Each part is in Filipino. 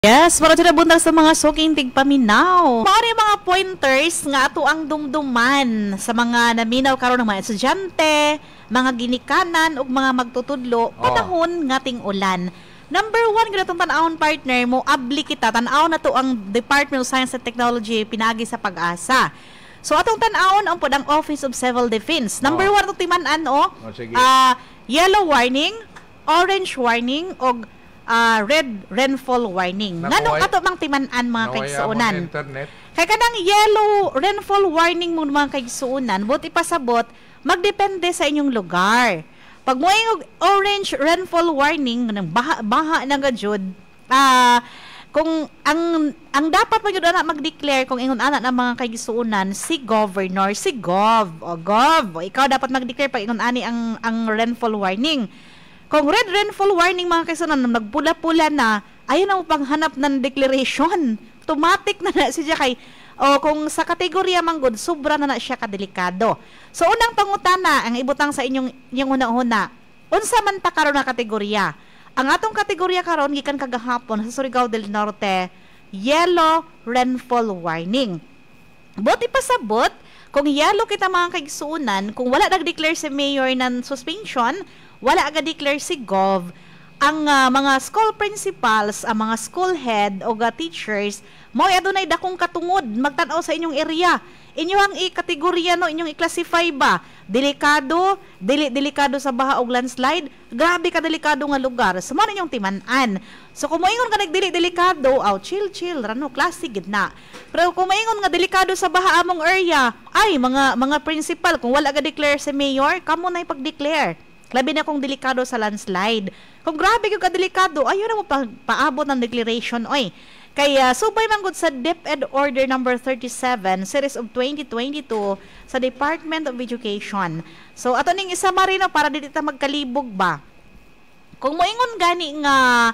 Yes, para sila buntag sa mga suking tigpaminaw. Maari mga pointers nga ato ang dumduman sa mga naminaw karon ng mga estudyante, mga ginikanan ug mga magtutudlo panahon nga ting-ulan. Number 1 gid atong tan-awon partner mo abli kita tan-aw na to ang Department of Science and Technology pinagi sa Pag-asa. So atong tan-awon ang pod ang Office of Civil Defense. Number 1 atong timan-an yellow warning, orange warning og red rainfall warning. Nganong ato mang timan-an mga kaigsuonan? Kay kanang yellow rainfall warning mo mga kaigsuonan, bot ipasabot, magdepende sa inyong lugar. Pag mo yung orange rainfall warning, baha na gajud, kung ang dapat mo yun na mag-declare kung ingon anak ng mga kaigsuonan, si Governor, si Gov, ikaw dapat mag-declare pag ingon ani ang rainfall warning. Kung red rainfall warning mga kaigsuonan, nagpula-pula na, ayaw na mo panghanap ng declaration. Automatic na siya kay, kung sa kategorya manggod, sobra na siya kadelikado. So, unang pangutana, ang ibutang sa inyong una-una, unsa man ta karon na kategorya? Ang atong kategorya karon gikan kagahapon sa Surigao del Norte, yellow rainfall warning. Buti pasabot, kung yellow kita mga kaigsuonan, kung wala nag-declare si Mayor ng suspension, wala aga-declare si Gov, ang mga school principals, ang mga school head o teachers, mo adunay dakong katungod magtan-aw sa inyong area. Inyong i-kategorya no, inyong i-classify ba? Delikado, delikado sa baha o landslide, grabe ka delikado nga lugar. Sumo ninyong timan-an. So kung moingon ka nagdelikado, chill, rano klase gid na. Pero kung moingon nga delikado sa baha among area, ay mga principal kung wala ga declare si mayor, kamo na ipag-declare. Labi na kung delikado sa landslide. Kung grabe yung kadelikado, ayaw na mo paabot ng declaration, oy. Kaya, subay manggod sa DepEd Order number 37, Series of 2022, sa Department of Education. So, ato ning isa marino para dito magkalibog ba? Kung moingon gani nga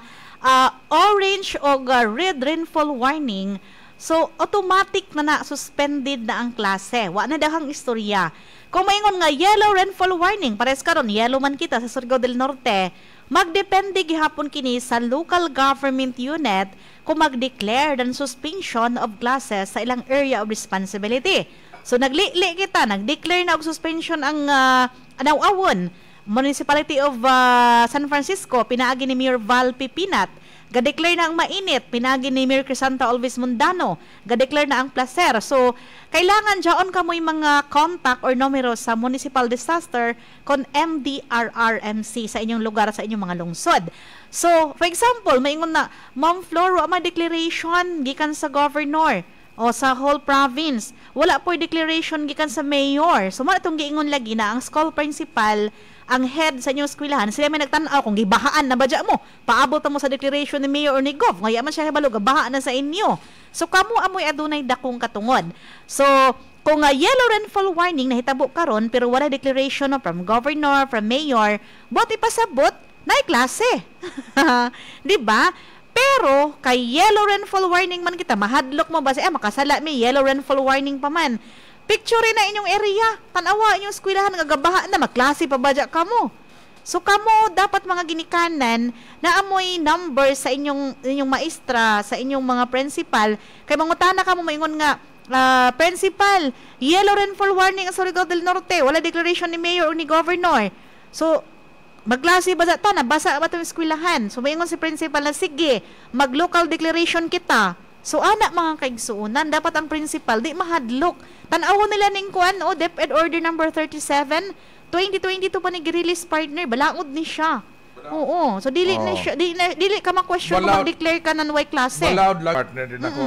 orange o red rainfall warning, so, automatic na suspended na ang klase. Wa na dahang istorya. Kung maingon nga yellow rainfall warning, pares karon yellow man kita sa Surigao del Norte, magdepende gihapon kini sa local government unit kung mag-declare ng suspension of classes sa ilang area of responsibility. So nagli kita, nag-declare na og suspension ang Anaw-Awon, Municipality of San Francisco, pinaagi ni Mayor Val Pipinat. Ga-declare na ang Mainit, pinagi ni Mayor Crisanta Alves Mundano. Ga-declare na ang Placer. So, kailangan dyaon ka mo yung mga contact or numero sa Municipal Disaster kon MDRRMC sa inyong lugar, sa inyong mga lungsod. So, for example, maingon na, Ma'am Flor, wa declaration gikan sa Governor o sa whole province. Wala po declaration gikan sa Mayor. So, mga itong giingon lagi na ang school principal, ang head sa inyong eskwelahan, sila may nagtanaw kung gibahaan na ba dya mo, paabot mo sa declaration ni Mayor or ni Gov, ngayon man siya hibalo, gabahaan na sa inyo. So, kamo amoy adunay dakong katungod. So, kung yellow rainfall warning nahitabo karon pero wala declaration from Governor, from Mayor, buti pasabot, na klase. Di ba? Pero, kay yellow rainfall warning man kita, mahadlok mo ba siya, makasala may yellow rainfall warning pa man. Picture na inyong area, tanawa inyong eskwelahan nga gabaha na maklase pa ba dya kamo. So kamo dapat mga ginikanan na amoy number sa inyong maestra, sa inyong mga principal, kay mangutana kamo maingon nga principal, yellow rainfall warning sa Surigao del Norte, wala declaration ni mayor o ni governor. So magklase ba ta, nabasa ba itong eskwelahan? So maingon si principal na sige, mag-local declaration kita. So, anak mga kaigsuunan, dapat ang principal, di mahadlok. Tanaw nila ning kuan, DepEd Order number 37, 2022 pa nag-release partner, balaod ni siya. Oo. So, dili ka ma-question kung mag-declare ka ng Y klase. Balaod lang partner din ako.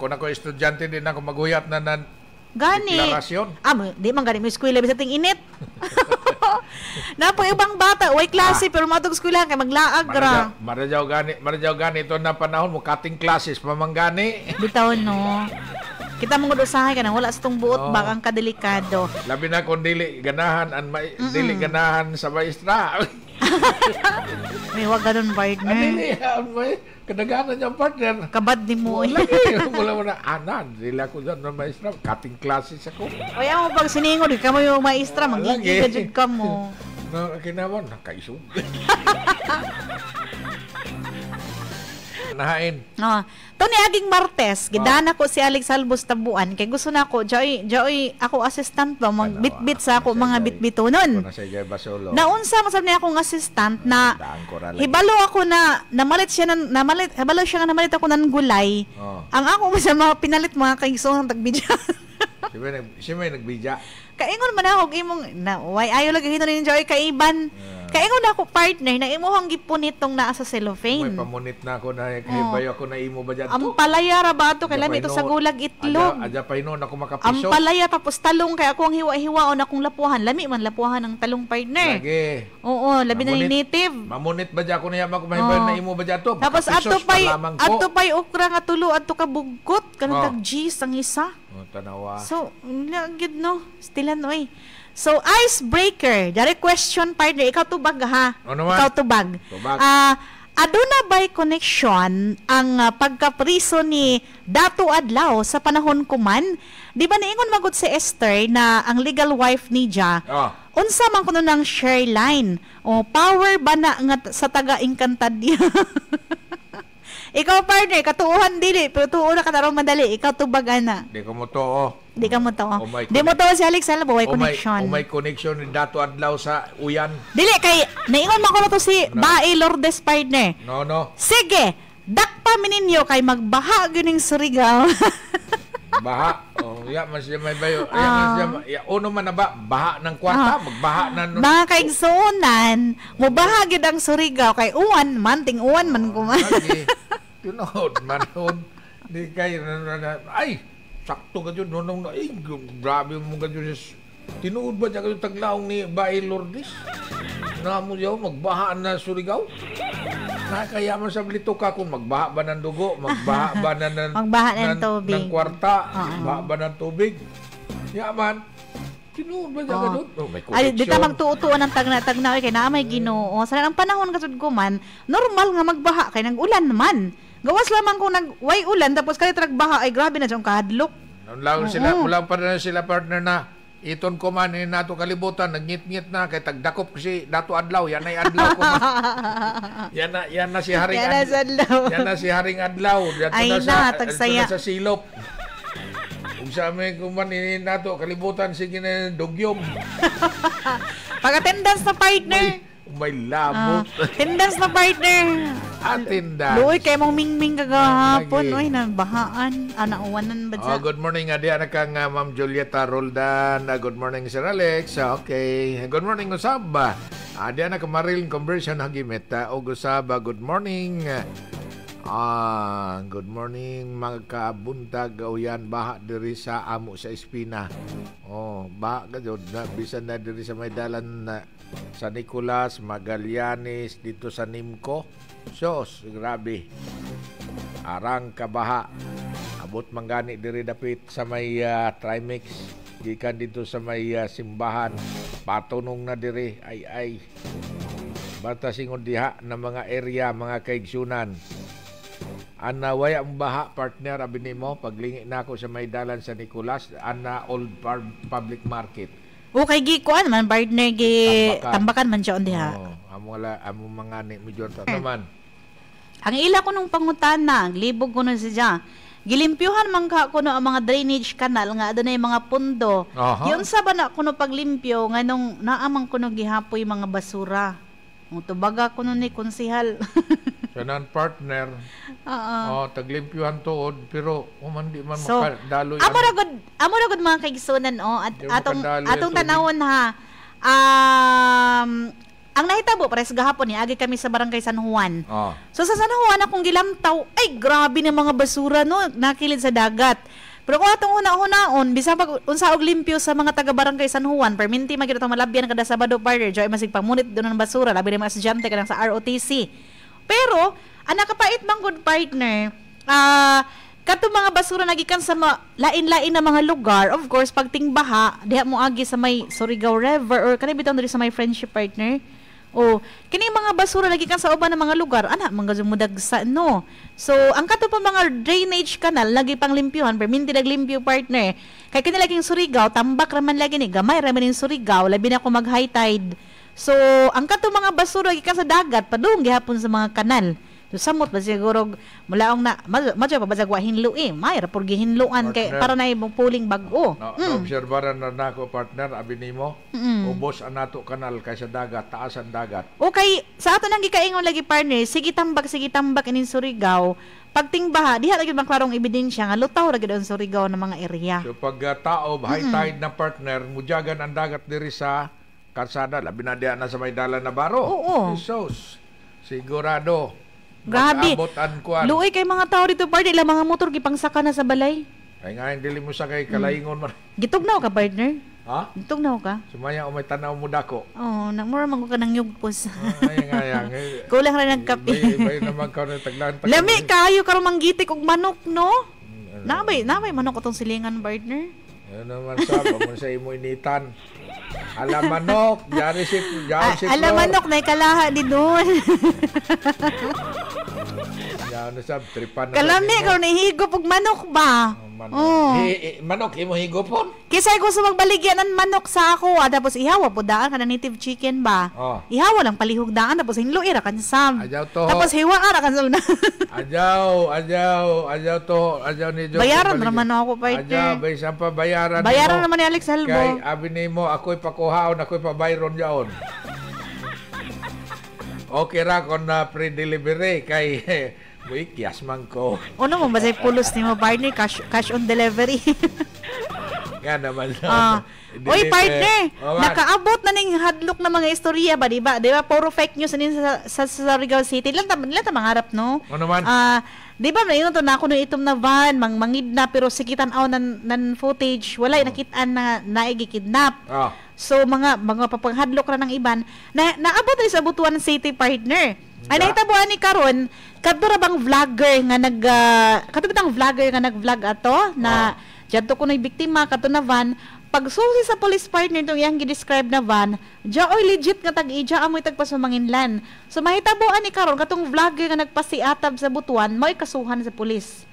Kung ako estudyante din ako, maghuyat na ng deklarasyon. Di man gani mo eskwela bisa ting init. Napo ibang bata, way klase pero matog eskwela kay maglaag ra. Marajaw gani ito na panahon mo cutting classes pamanggani. Bitaw no. Kita mong usahay ka na wala sa tong buot bak ang kadelikado. Labi na kung dili ganahan dili ganahan sa maestra. May wag ganun partner. Kadaganan niyang partner. Kabad ni mo. Wala mo na, nila ko dyan ng maestra. Cutting classes ako. O yan mo pag siningod, ka mo yung maestra, magigigajud ka mo. Kinaman, nakaisog. nahain. To ni aging Martes, gidana ko si Alex Albos tabuan kay gusto na ko joy ako assistant ba magbitbit sa ako mga bitbitonon. Naunsa man sab niya akong assistant na hibalo ako na namalit siya ako ng gulay. Ang ako sa mga pinalit mga kaigsoon tagbidya. Siya may nagbidya. Kaingon man ako imong na why ayo lagi hino ni Joy kaiban. Kaingon ako partner na imuhang gipunit tong naa sa cellophane. May pamunit na ako na kahibayo ako na imo ba dyan to. Ang palaya ra ba to kay lami to sa gulag itlog. Adya pa hinon ako makapiso. Ang palaya tapos talong kay ako ang hiwa-hiwaon akong lapuhan. Lami man lapuhan ng talong partner. Lagi. Oo, labi na ni native. Mamunit ba dyan ako na yaman mahibayo na imo ba dyan to. Tapos ato pay okra nga tulo adto ka bugot kanang tag G's ang isa. Tanawa. So, lagid no. Stilan oy. So, icebreaker. Dari question partner. Ikaw tubag ha. Ikaw tubag. Aduna ba'y connection ang pagkapriso ni Dato Adlaw sa panahon kuman? Di ba niingon magod si Esther na ang legal wife ni Ja? Unsa man kuno ng share line? O power ba na nga sa taga-Encantadia? Ikaw partner, katuuhan dili, pero tuo na katarong madali. Ikaw tubag ana. Di ko mo to. Di ka mo to. Di mo to si Alex Albo, may connection. May connection ni Dato Adlaw sa uyan. Dili kay naingon man ko to si Bae Lourdes partner. No. Sige, dakpa mininyo kay magbaha gyuning Surigao. Baha. Man siya may bayo. Uno man na ba? Baha ng kwarta? Magbaha na. Mga kaigsuunan, mubaha gyud ang Surigao kay uwan man, ting uwan man kuman. Tunod man nun. Di kayo ay, sakto ka dyan. Ay, grabe mo ka dyan. Tinuod ba dyan kayo taglaong ni Bae Lourdes? Namo yaw, magbaha na Surigao? Nakakayaman sa blito ka kung magbaha ba ng dugo, magbaha ba ng tubig, ng kwarta, baha ba ng tubig. Yaman, tinuod ba dyan ka doon? Ay, di ta magtuutuan ng tagna kay na may Ginoo. Sa ang panahon kasud ko man, normal nga magbaha kay nag-ulan naman. Gawas lamang kung nag-way ulan tapos kay tragbaha ay grabe na siyang kahadlok. Mula pa na sila partner na iton ko man nato kalibutan nagngit-ngit na kay tagdakop si Dato Adlaw yan ay adlaw ko yan na si Haring Adlaw yan na si Haring Adlaw ay na tagsaya sa silop ug sa amin kuman nato kalibutan sige na dugyom pag-attendance na partner may labot attendance na partner attendance luoy kay mong mingming kagahapon oy nabahaan anauwanan ba dyan good morning adi anak kang Ma'am Julieta Roldan good morning Sir Alex okay good morning Usaba adi anak Maril conversion hagimit Usaba good morning good morning mga kabuntag uyan baha diri sa amo sa Espina baha ka jud na bisan na diri sa may dalan na sa Nicolas, Magallanes, dito sa Nimco. Sos, grabe. Arang kabaha. Abot manggani diri dapit sa may Trimex. Gikan dito sa may simbahan. Patunong na diri. Ay. Bata singon diha na mga area, mga kaigsunan. Way ang baha, partner, abini mo, paglingi na ako sa may dalan sa Nicolas, old public market. Okay, kuan man partner tambakan man siya diha. Amo mga ni medyo naman. Ang ila ko nung pangutana, libog ko na siya. Gilimpyuhan man ka kuno ang mga drainage canal nga adunay mga pundo. Yun sa ba na kuno paglimpyo nganong naamang kuno gihapoy mga basura. Tubaga kuno ni konsehal. Kanan partner. Taglimpyuhan tuod pero di man so, makadaloy. Amo ra gud mga kaigsunan atong tanawon ha. Ang nahitabo pares gahapon ni agi kami sa barangay San Juan. So sa San Juan akong gilamtaw, ay grabe na mga basura no, nakilid sa dagat. Pero kung atong una-unaon, bisa pag unsa og limpyo sa mga taga-barangay San Juan, perminti magid atong malabyan kada Sabado partner, joy masig pamunit doon ng basura, labi na mga estudyante kadang sa ROTC. Pero, nakapait man good partner, kato mga basura nagikan sa lain-lain na mga lugar, of course, pag tingbaha, diha mo agi sa may Surigao River, or kanay bitaw diri sa may friendship partner, kini mga basura nagikan sa uban ng mga lugar, mga dumudagsa, no? So, ang kato pa mga drainage canal, lagi pang limpyuhan, perminti naglimpyo partner, kay kinilaging Surigao, tambak raman lagi ni, gamay raman yung Surigao, labi na ako mag-high tide. So, ang kato mga basura gikan sa dagat, padung gihapon sa mga kanal. So samot ba siguro mulaong na madyo pa basag wa hinlo may ra por gihinluan kay para na imong puling bag-o. Obserbaran na nako partner abi nimo. Ubos ang nato kanal kaysa dagat, taas ang dagat. Okay, sa ato nang gikaingon lagi partner, sige tambak ining Surigao. Pagting baha, diha lagi bang klarong ebidensya nga lutaw ra gid ang Surigao ng mga area. So pag tao high tide na partner, mujagan ang dagat diri sa karsada, labi na diha na sa may dalan na baro. Oo. Jesus. Sigurado. Grabe. Mag-abot ang kuan. Luoy kay mga tao dito partner, ilang mga motor gipangsaka na sa balay. Ay nga dili mo sa kay kalaingon man. Gitugnaw ka partner? Ha? Gitugnaw ka? Sumaya o may tanaw mo dako. Oh, nagmura man ko ka ng yugpos. Ay nga yang. Kulang ra ng kape. Bay naman ka na taglan. Lami kayo karon manggitik og manok no? Nabay manok atong silingan partner. Ano naman mo sa imo initan. Alam manok, jari si alam manok na kalaha di doon. Yan na sab tripan na. Kalami karon ihigop og manok ba? Manok imo higopon. Kisa gusto magbaligyan ng manok sa ako, tapos ihawa po daan ka na native chicken ba? Ihawa lang palihog daan, tapos hinluin ra kan sam. Tapos hiwa ra kan sam. Ajaw ni Jo. Bayaran naman ako pa ite. Ajaw, bay pa bayaran. Bayaran naman ni Alex Halbo. Kay abi nimo ako'y pakuhaon, ako'y pabayron yaon. Okay ra kon na pre-delivery kay Kias man ko. Ano mo ba say pulos ni mo partner cash on delivery? Nga naman. Oy partner, nakaabot na ning hadlok na mga istorya ba, di ba? Di ba puro fake news din sa Surigao City. Ilan ta mangarap no? Ano man? Di ba mayroon to na ako no itom na van, mangid na pero sikitan aw nan footage, wala nakitaan na naigikidnap. So mga papanghadlok ra ng iban na naabot rin sa Butuan City partner. Ay nahitabuan ni karon kadto ra bang vlogger nga nag-vlog ato na jadto ko na biktima kadto na van pagsusi sa police partner tong iyang gi-describe na van oy legit nga tag-ija amoy tagpasumanginlan. So mahitabuan ni karon katong vlogger nga nagpasiatab sa Butuan mo'y kasuhan sa pulis.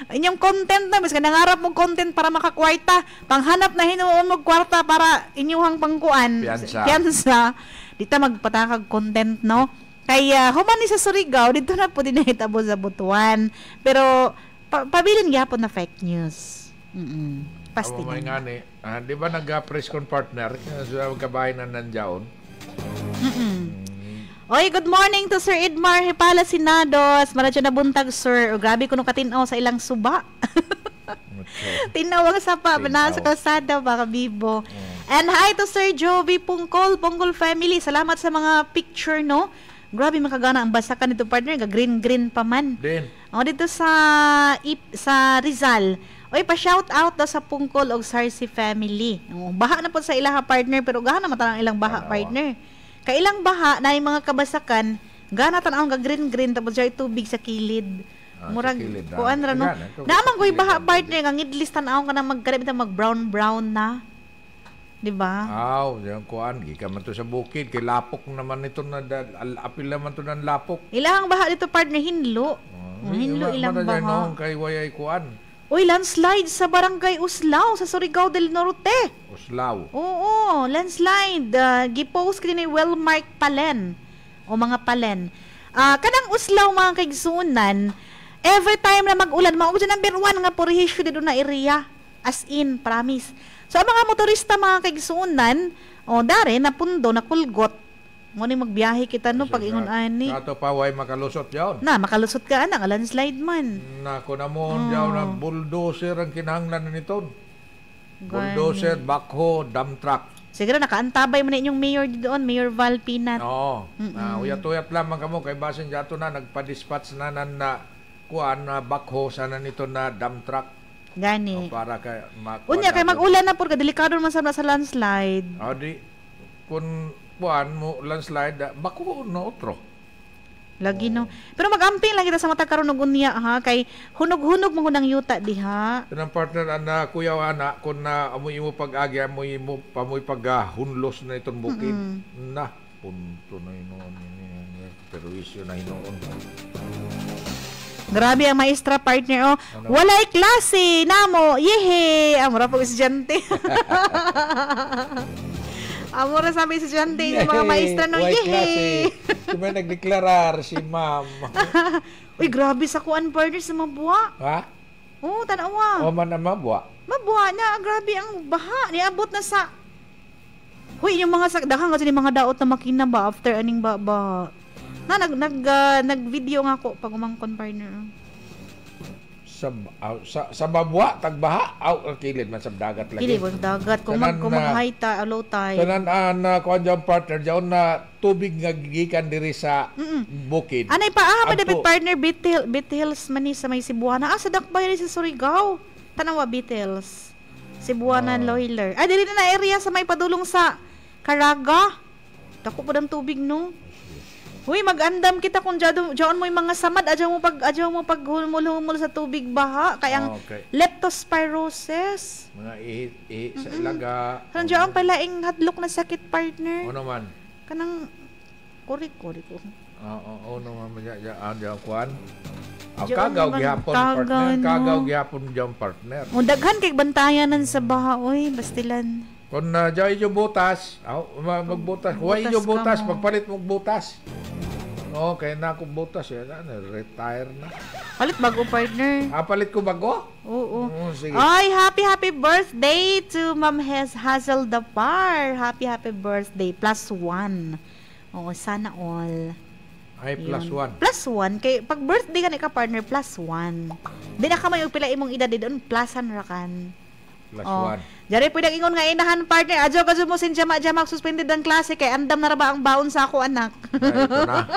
Inyong content na bis ka nangarap mo content para makakwarta panghanap na hinuon mo kwarta para inyuhang pangkuan piyansa. Dito magpatakag content no. Kaya human ni sa Surigao dito na po din nahitabo sa Butuan. Pero pabilin gyapon na fake news. Pasti may ngani. Di ba nag-press con partner sa kabahay na nandiyaon? Oy, good morning to Sir Edmar Hipala Sinados. Maradyo na buntag, sir. O, grabe ko nung katinaw sa ilang suba. Tinawag sa pa, sa kalsada, baka bibo. And hi to Sir Jovi Pungkol family. Salamat sa mga picture, no? Grabe makagana ang basakan nito partner, green pa man. O dito sa Rizal. Oy, pa-shout out daw sa Pungkol og Sarsi family. Baha na po sa ilang partner pero gana mata ang ilang baha partner. Kay ilang baha na yung mga kabasakan, gana tan-aw green tapos jay tubig sa kilid. Murag kuan ra no. Naman koy baha partner nga ngidlis tan-aw ka na magkarib mag brown na. Di ba? Yung kuan gikan man to sa bukid kay lapok naman ito na apil naman to ng lapok. Ilang baha dito partner hinlo. Hinlo ilang baha. Kay wayay kuan. Uy, landslide sa Barangay Uslao sa Surigao del Norte. Uslao? Oo, landslide. Gipost kini Wellmark Palen. O mga Palen. Kanang Uslao mga kaigsunan, every time na mag-ulan, maugod number 1 nga purihisyo dito na area. As in, promise. So, ang mga motorista mga kaigsunan, dari, napundo, nakulgot. Mo ni magbiyahe kita no pag ingon ani. Ato pa way makalusot yaon. Makalusot ka ana landslide man. Nako namon yaon na bulldozer ang kinahanglan nito. Bulldozer, backhoe, dump truck. Siguro nakaantabay man inyong mayor doon, Mayor Val Pinat. Oo. Uyat-uyat lamang kamo kay basin jato na nagpa-dispatch na kuan na backhoe sana nito na dump truck. Gani. Para kay unya kay mag-ulan na pud ka delikado man sa landslide. Di kun buwan mo landslide bako no otro lagi no pero magamping lang kita sa mata karon og unya ha kay hunog-hunog mo hunang yuta diha tanang partner ana kuya ana kun na amoy mo pag-agi amoy mo pamoy paghunlos na iton bukid na punto na inoon pero isyu na hinoon. Grabe ang maestra partner walay klase namo yehe amura pag estudyante. Amo ra sabi sa estudyante yung mga maestra no. White Yehey! klase. Si may nagdeklarar si ma'am. Uy, grabe sa kuan partner sa mabuwa. Ha? Oo, tanawa. O man na mabwa. Mabuha na, grabe ang baha. Niabot na sa... Huy, yung mga sakdahan kasi yung mga daot na makina ba after aning ba. Nag-video nga ako pag umangkon partner. Sa babwa tagbaha aw kilid man sa dagat lagi. Kili wag dagat kung mag-high ta low tide. Tanan kuan jang partner jaon na tubig nga gikan diri sa bukid. Anay pa dapat partner Beatles man ni sa may Cebuana. Sa dakbay sa Surigao. Tanawa Beatles. Cebuana Loiler. Dili na area sa may padulong sa Caraga. Dako pa dang tubig no. Uy, mag-andam kita kung diyan mo yung mga samad, adyaw mo pag humul sa tubig baha, kaya ang leptospirosis. Mga ihi sa ilaga. Kanang diyan palaing hadlok na sakit partner. Ano man? Kanang kuri ko. Oo naman diyan kuan. Kagaw gihapon partner, kagaw gihapon diyan partner. O daghan kay bantayanan sa baha, oy, bastilan. Kung diyan yung butas, magbutas. Huwag yung butas, pagpalit mong butas. Kaya na akong butas. Retire na. Palit bago, partner. Palit ko bago? Oo. Sige. Ay, happy birthday to Ma'am Hazel Dapar. Happy birthday. +1. Oo, sana all. Ay, +1. +1. Kay pag birthday ka ni ka, partner, +1. Di na ka may pila imong edad doon, plusan ra kan. +1. Jari pwedeng ingon nga inahan partner. Adyo mo sin jama suspended ang klase kay andam na ra ba ang baon sa ako anak. Ito na.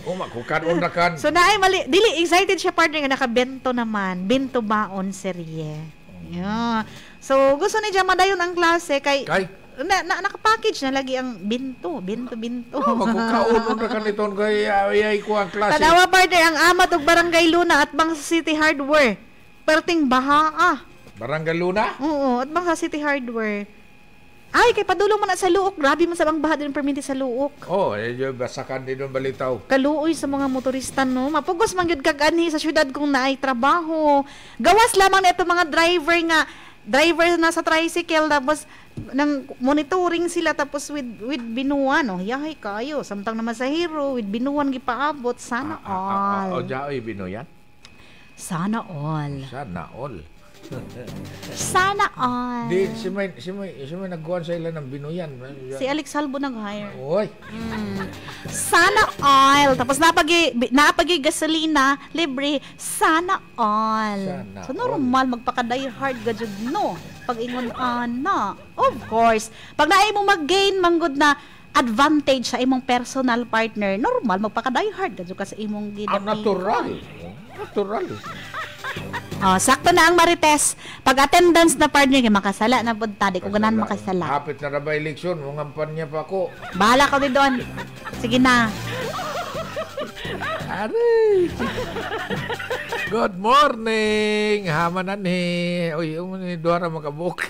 Makukanon na kan. So naay mali dili excited siya partner nga nakabento naman. Bento baon serye. Yeah. So gusto ni jama dayon ang klase kay naka-package na lagi ang binto. Magkukaunon na kan iton kay ayay ko ang klase. Tanawa partner ang amat og Barangay Luna at Bangsa City Hardware. Perting baha Barangay Luna? Oo, at Bangsa City Hardware. Ay, kay padulong man na sa luok. Grabe man sa bang baha din perminti sa luok. Basakan din yung balitaw. Kaluoy sa mga motorista, no? Mapugos man yun kag-ani sa syudad kung naay trabaho. Gawas lamang na ito mga driver na sa tricycle, tapos nang monitoring sila, tapos with binuan, no? Yahay kayo. Samtang naman sa hero, with binuan gipaabot. Sana all. Diyan binuyan? Sana all. Sana all. Di, si may nagkuhan sa ilan ng binuyan. Si Alex Salvo nag-hire. Oy. Sana all. Tapos napagi gasolina, libre. Sana all. So normal, magpaka-die hard gajud no. Pag ingon ana. Of course. Pag naay mo mag-gain, manggod na advantage sa imong personal partner, normal, magpaka-die hard gajud ka sa imong gidapit. Natural. Sakto na ang Marites. Pag attendance na partner kay makasala na pud ta, di ko ganahan makasala. Hapit na ra ba eleksyon, mo ngampanya pa ako. Bahala ka doon. Sige na. Aray. Good morning. Hamanan ni. Uy, ni duara makabuk.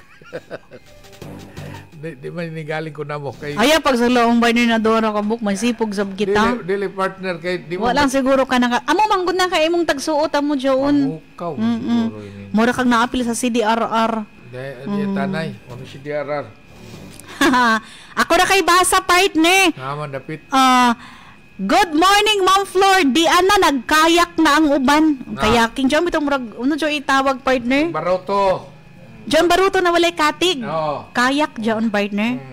Di man nigaling ko na mo kay. Aya pag sa laong partner na duara ka book, masipog sab kita. Dili partner kay di mo. Wala siguro ka na. Amo manggod na kay imong tagsuot amo joon. Mukaw siguro ini. Mura kang naapil sa CDRR. Di tanay, ano si DRR? Ako na kay basa partner. Naman dapit. Good morning, Ma'am Flor. Di ana nagkayak na ang uban. Kayaking jom itong murag uno jo itawag partner. Baroto. John Baruto na walay katig. Kayak John partner.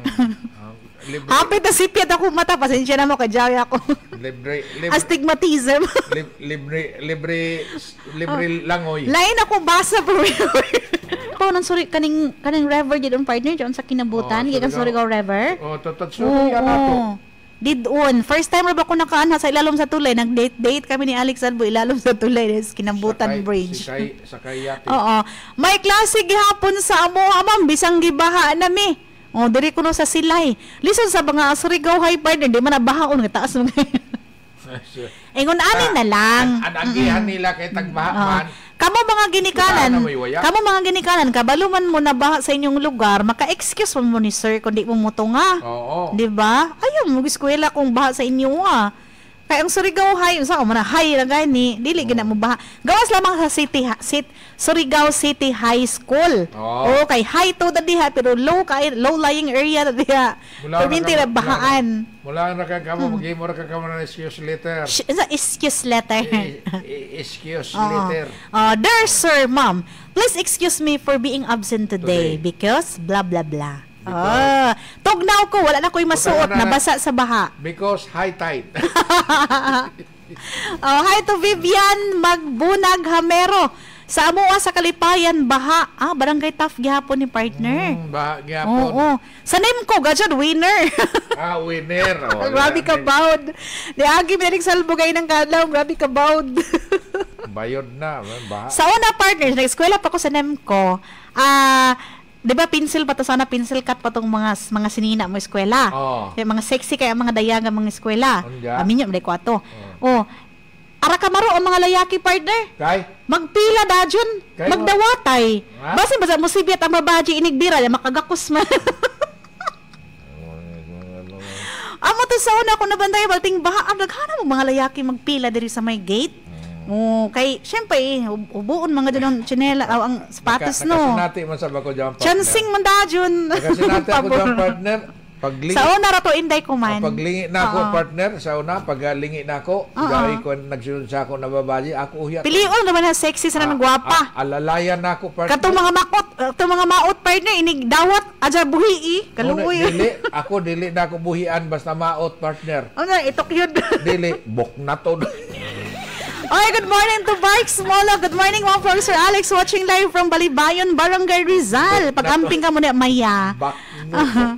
Hapit na sipyat ako mata, pasensya na mo kay ako. Libre astigmatism. libre langoy. Lain ako basa bro. Nang sorry kaning river did on partner John sa kinabutan, gikan Surigao River. Totatsuri ato. Didon. First time ra ba ko nakaanha sa ilalom sa tulay, nag-date kami ni Alex Albo ilalom sa tulay des Kinabutan Bridge. Sakay yati. Oo. May klase gihapon sa amo ma'am bisang gibaha nami. Diri kuno sa Silay. Listen sa mga Surigao High partner, di man nabahaon nga taas mo. Ingon ani na lang. Anagihan nila kay tagbaha man. Kamo mga ginikanan, kabaluman mo na baha sa inyong lugar, maka-excuse mo ni sir kung di mo mutunga. Oo. Di ba? Ayaw mo eskwela kung baha sa inyo Kaya ang Surigao High, sa mo na high ra gani, dili gina mo baha. Gawas lamang sa Surigao City High School. Oh. Okay, high to the diha pero low lying area na diha. Perminti ra bahaan. Mula na kamo mag-imo ra kamo na excuse letter. Excuse letter. Excuse letter. Dear sir, ma'am, please excuse me for being absent today because blah blah blah. Tugnaw ko, wala na ko'y masuot, nabasa sa baha. Because high tide. Hi to Vivian Magbunag Hamero. Sa amuha sa Kalipayan, baha. Barangay Taft gihapon ni partner. Baha gihapon. Oo. Sa name ko, gajad, winner. Winner. Grabe ka bawd. Di agi minalig salbugay ng kadlaw, grabe ka bawd. Bayod na, baha. Sa una partner, nag-eskwela pa ko sa name ko. Di ba pencil pa to, sana pencil cut pa tong mga sinina mo eskwela. Kaya mga sexy kaya mga dayaga mga eskwela. Aminyo mo ko ato. Ara ka maro ang mga layaki partner. Kay magpila dajon, magdawatay. Basin basa mo sibiyat ang babaji inigbira ya makagakos man. Amo to sa una ko nabantay balting baha daghana mo mga layaki magpila diri sa may gate. Kay syempre ubuon mga dunong chinela ang sapatos no. Nakasinati man sa bako jam partner. Chancing man dajon. Nakasinati ako jam partner. Paglingi sa una ra to inday ko man. Paglingi na ako partner sa una paglingi na ako gawin ko nagsunod sa ako na babaji ako uhiyat. Pilion naman na sexy sa nang gwapa. Alalayan na ako partner. Katong mga maot partner inig dawat aja buhi kaluoy. Dili na ako buhian basta maot partner. Itok yun. Dili bok na to. Okay, good morning to Barks Mola. Good morning, Ma'am Professor Alex, watching live from Balibayon, Barangay Rizal. Pag-amping ka muna, Maya.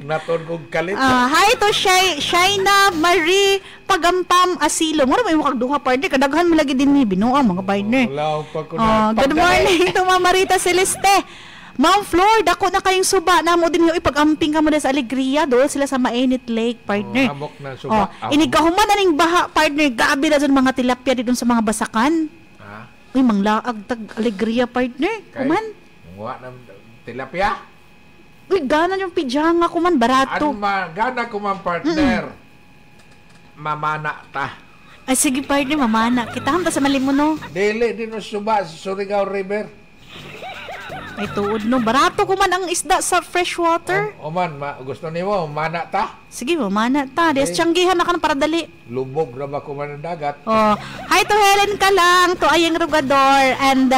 Naton kong kalit. Hi to Shaina Marie Pagampam Asilo. Muna may mukang duha partner. Kadaghan mo lagi din ni Binuang, mga partner. Good morning to Ma'am Marita Celeste. Ma'am Flor, dako na kayong suba na mo din yung ipag-amping ka mo sa Alegria. Doon sila sa Mainit Lake, partner. Habok na suba. Inigahuman na ning baha, partner. Gabi na dyan mga tilapia dito sa mga basakan. Uy, manglaag tag Alegria, partner. Kuman. Mga tilapia? Uy, gana yung pijanga kuman, barato. Gana kuman, partner. Mamana ta. Ay, sige, partner, mamana. Kita hamta sa malimuno. Dili, din suba sa Surigao River. Ay tuod no, barato ko man ang isda sa freshwater. Gusto niyo mana ta? Sige mo, mana ta. Des tiyanggihan na ka para dali. Lubog ra ba ko man ang dagat? Hi to Helen Kalang, to Ayeng Rugador, and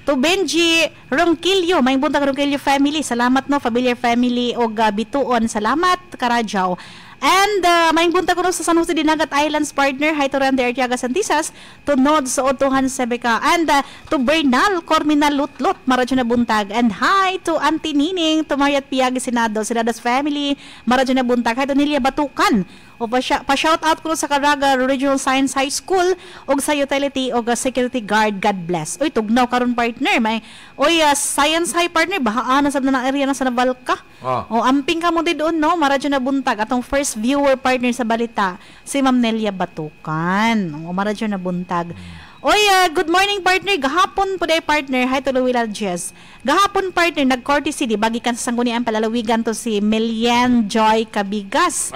to Benji Ronquillo, may buntag Ronquillo family. Salamat no, familiar family og Bituon. Salamat Karajaw. And may buntag ko sa San Jose Dinagat Islands partner. Hi to Randy Artiaga Santisas, to Nod sa Otuhan Sebeka, and to Bernal Corminal Lutlot, maradyo na buntag. And hi to Auntie Nining, to Mariat Piagi Senado, Senado's family, maradyo na buntag. Hi to Nilia Batukan, o pa-shout out ko sa Caraga Regional Science High School og sa utility og security guard. God bless. Uy, tugnaw karon partner. Science High partner, bahaan na sa na area na sa Nabalka. Amping ka mo di doon no, maradyo na buntag. Atong first viewer partner sa balita, si Ma'am Nelia Batukan. Maradyo na buntag. Good morning partner. Gahapon po day partner. Hi to Luwila Jess. Gahapon partner, nag-courtesy di bagikan sa sanggunian palalawigan to si Melian Joy Cabigas.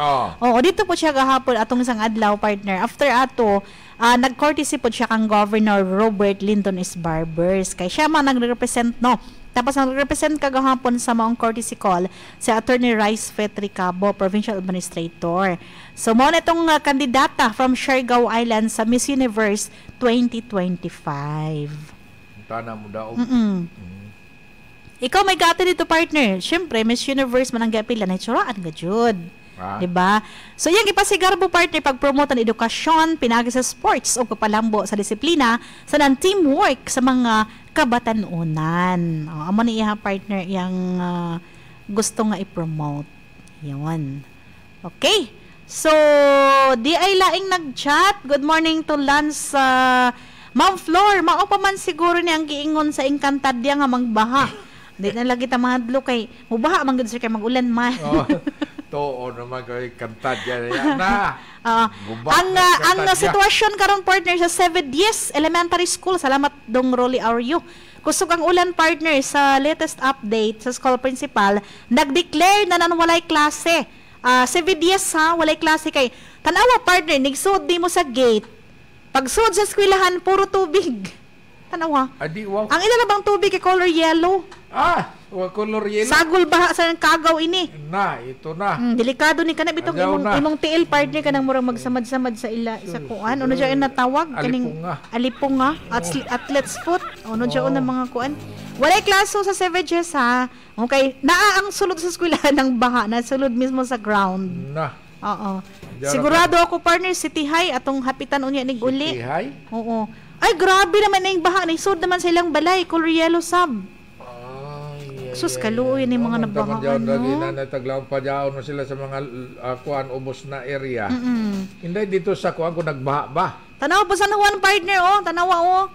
Dito po siya gahapon atong isang adlaw partner. After ato, nag-courtesy po siya kang Governor Robert Linton S. Barbers. Kaya siya man nag-represent no. Tapos nag-represent kagahapon sa maong courtesy call si Attorney Rice Fetricabo, Provincial Administrator. So, mo na itong kandidata from Siargao Island sa Miss Universe 2025. Tana mo daw. Ikaw may gata dito, partner. Siyempre, Miss Universe man ang gapila na itsuraan ka, Jud. Diba? So, yung ipasigar po, partner, pag-promote ang edukasyon, pinagi sa sports o kapalambo sa disiplina, sa teamwork sa mga kabatanunan. Amo ni iya partner yung gusto nga i-promote. Yun. Okay. So, di ay laing nag-chat. Good morning to Lance Ma'am Flor. Mao pa man siguro ni ang giingon sa Encantadya nga magbaha. Di na lagi ta mahadlo kay mubaha man gud sir kay magulan man. Too naman kay Encantadya na. Ang sitwasyon karon partner sa 7th Elementary School. Salamat dong Rolly Aureo. Kusog ang ulan partner sa latest update sa school principal. Nag-declare na nan walay klase. 7 days walay klase kay Tanawa partner, nigsud di mo sa gate. Pagsud sa eskwelahan, puro tubig. Tanawa. Adi, wow. Ang ila na bang tubig kay color yellow? Color yellow. Sagol baha sa kagaw ini. Ito na. Delikado ni kanang bitong Adyaw na. imong tiil partner kanang murang magsamad-samad sa ila sa kuan. Ano dyan natawag kaning alipunga athlete's foot. Ano dyan na mga kuan. Walay klaso sa Savages ha. Okay, naa ang sulod sa eskwelahan ng baha na sulod mismo sa ground. Oo. Sigurado ako partner City High atong hapitan unya nig uli. City High? Oo. Ay grabe naman na yung baha na isod naman sa ilang balay color yellow sub. Sus kaluoy ni mga nabaha no. Nataglaw pa diaon sila sa mga kuan ubos na area. Hindi dito sa kuan ko nagbaha ba. Tanawa pa San Juan partner tanawa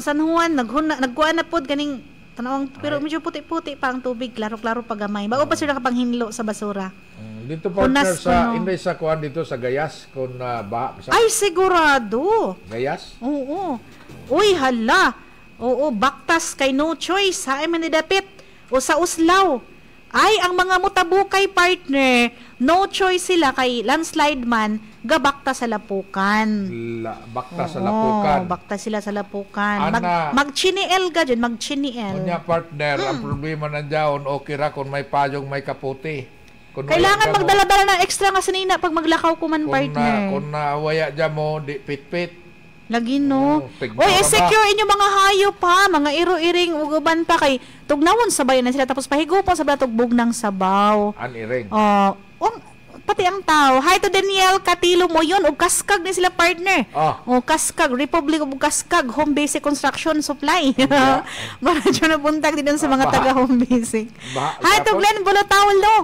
San Juan nagkuan na pod kaning tanawang pero medyo puti-puti pa ang tubig, klaro-klaro pa gamay. Bago pa sila kapanghinlo sa basura. Dito partner sa hindi sa kuan dito sa Gayas kun baha sa. Ay sigurado. Gayas? Oo. Uy hala. Oo, baktas kay no choice ha man dapit. O sa Uslaw. Ay, ang mga mutabukay partner, no choice sila kay landslide man, gabakta sa lapukan. Bakta sa lapukan. Bakta sila sa lapukan. Ana, magchiniel ka dyan, magchiniel. Kunya partner, ang problema nandiyan, okay ra kung may payong may kaputi. Kailangan magdala-dala ng extra nga sinina pag maglakaw kuman partner. Kung nawaya dyan mo, di pit-pit. Lagi no. Oy, secure inyo mga hayop pa, mga iro-iring uguban pa kay tugnawon sabay na sila tapos pahigo pa sa batog bugnang sabaw. An-iring. Pati ang tao. Hi to Daniel Katilo mo yun og Kaskag ni sila partner. Kaskag, Republic of Kaskag, Home Basic Construction Supply. Maradyo na buntag din sa mga taga Home Basic. Hi to Glenn Bulotaulo.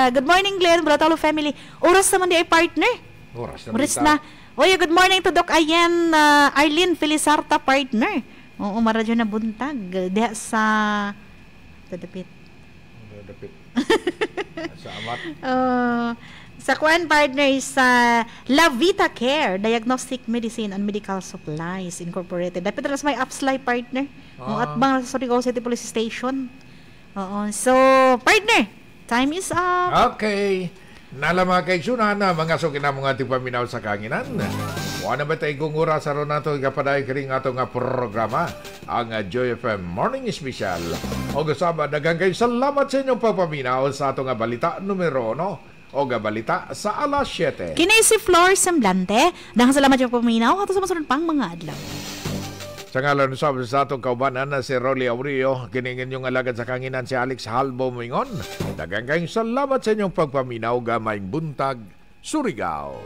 Good morning Glenn Bulotaulo family. Oras naman di ay partner. Oras na. Oy, good morning to Doc Ayen, Arlene Felisarta partner. Oo, maradyo na buntag. Diha sa Dapit. Sa amat. Sa kuan partner sa La Vita Care, Diagnostic Medicine and Medical Supplies Incorporated. Dapat ras may Upsly partner. At bang sa Surigao City Police Station. Oo. So, partner, time is up. Okay. Nala mga kaigsunan na mga sukin na mga ating paminaw sa kanginan. Wala ba tayo kung oras aron nato ikapaday kring ato nga programa ang Joy FM Morning Special. O kasama dagang kayo salamat sa inyong pagpaminaw sa ato nga balita numero 1 o nga balita sa alas 7. Kini si Flor Semblante. Daghang salamat sa pagpaminaw ato sa masunod pang mga adlaw. Sa ngalan sa atong kaubanan na si Rolly Aurio, kiningin yung alagad sa kanginan si Alex Halbo Mingon. Dagang kayong salamat sa inyong pagpaminaw, gamayng buntag, Surigao.